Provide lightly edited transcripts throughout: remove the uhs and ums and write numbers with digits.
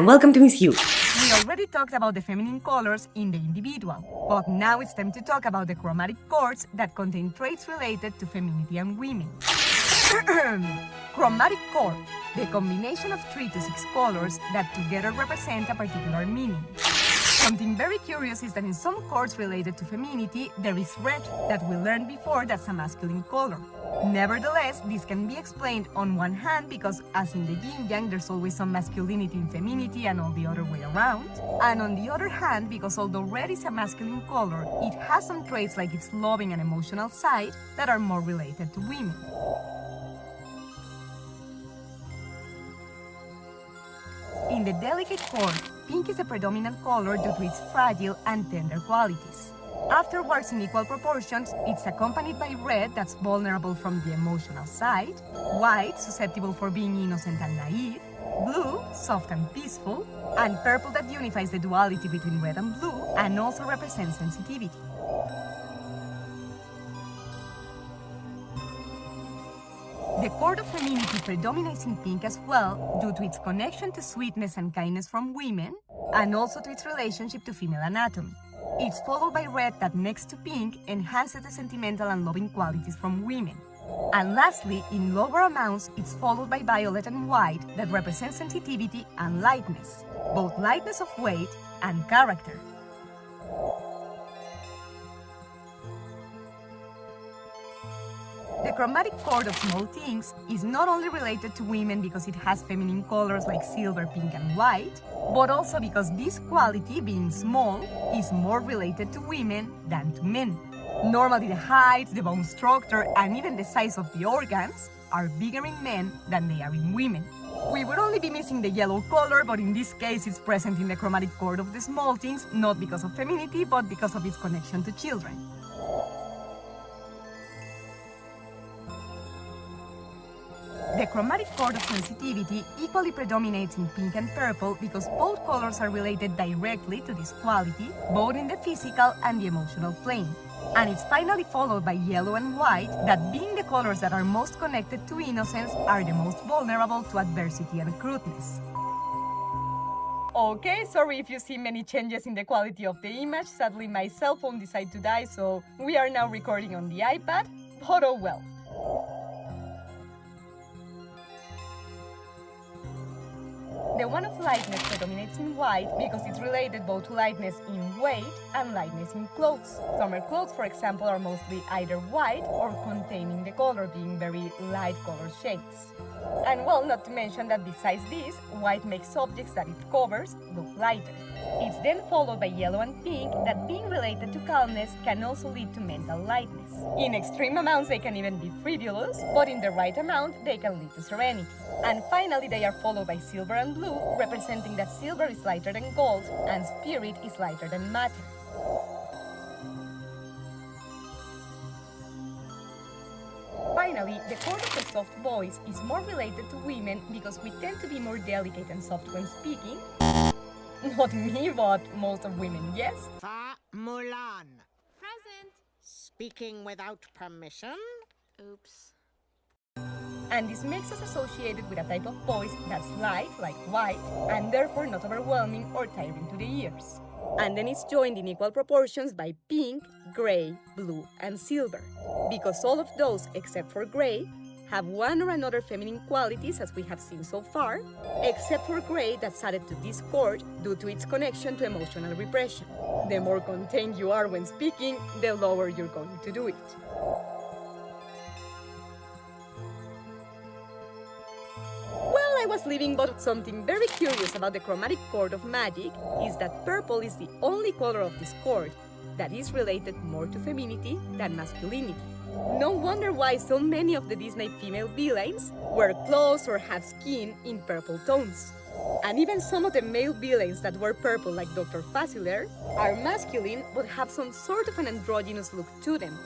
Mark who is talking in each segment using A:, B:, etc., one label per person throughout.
A: welcome to Miss You.
B: We already talked about the feminine colors in the individual, but now it's time to talk about the chromatic chords that contain traits related to femininity and women. Chromatic chord, the combination of 3 to 6 colors that together represent a particular meaning. Something very curious is that in some chords related to femininity, there is red that we learned before that's a masculine color. Nevertheless, this can be explained on one hand because as in the yin-yang, there's always some masculinity in femininity and all the other way around. And on the other hand, because although red is a masculine color, it has some traits like its loving and emotional side that are more related to women. In the delicate chord, pink is the predominant color due to its fragile and tender qualities. Afterwards, in equal proportions, it's accompanied by red that's vulnerable from the emotional side, white, susceptible for being innocent and naive, blue, soft and peaceful, and purple that unifies the duality between red and blue and also represents sensitivity. The chord of femininity predominates in pink as well due to its connection to sweetness and kindness from women and also to its relationship to female anatomy. It's followed by red that next to pink enhances the sentimental and loving qualities from women. And lastly, in lower amounts, it's followed by violet and white that represent sensitivity and lightness, both lightness of weight and character. The chromatic chord of small things is not only related to women because it has feminine colors like silver, pink, and white, but also because this quality, being small, is more related to women than to men. Normally, the height, the bone structure, and even the size of the organs are bigger in men than they are in women. We would only be missing the yellow color, but in this case, it's present in the chromatic chord of the small things, not because of femininity, but because of its connection to children. The chromatic chord of sensitivity equally predominates in pink and purple because both colors are related directly to this quality, both in the physical and the emotional plane. And it's finally followed by yellow and white, that being the colors that are most connected to innocence, are the most vulnerable to adversity and crudeness. Okay, sorry if you see many changes in the quality of the image. Sadly, my cell phone decided to die, so we are now recording on the iPad, but oh well. The one of lightness predominates in white because it's related both to lightness in weight and lightness in clothes. Summer clothes, for example, are mostly either white or containing the color, being very light color shades. And well, not to mention that besides this, white makes objects that it covers look lighter. It's then followed by yellow and pink that, being related to calmness, can also lead to mental lightness. In extreme amounts, they can even be frivolous, but in the right amount, they can lead to serenity. And finally, they are followed by silver and blue, representing that silver is lighter than gold and spirit is lighter than matter. Finally, the chord of the soft voice is more related to women because we tend to be more delicate and soft when speaking. Not me, but most of women, yes?
C: Fa Mulan.
D: Present.
C: Speaking without permission?
D: Oops.
B: And this makes us associated with a type of voice that's light, like white, and therefore not overwhelming or tiring to the ears. And then it's joined in equal proportions by pink, gray, blue, and silver, because all of those, except for gray, have one or another feminine qualities as we have seen so far, except for gray that's added to this chord due to its connection to emotional repression. The more contained you are when speaking, the lower you're going to do it. I was leaving, but something very curious about the chromatic chord of magic is that purple is the only color of this chord that is related more to femininity than masculinity. No wonder why so many of the Disney female villains wear clothes or have skin in purple tones. And even some of the male villains that wear purple, like Dr. Facilier, are masculine but have some sort of an androgynous look to them.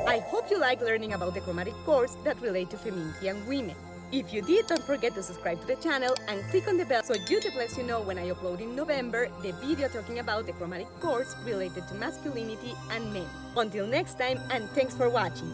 B: I hope you like learning about the chromatic chords that relate to femininity and women. If you did, don't forget to subscribe to the channel and click on the bell so YouTube lets you know when I upload in November the video talking about the chromatic chords related to masculinity and men. Until next time, and thanks for watching!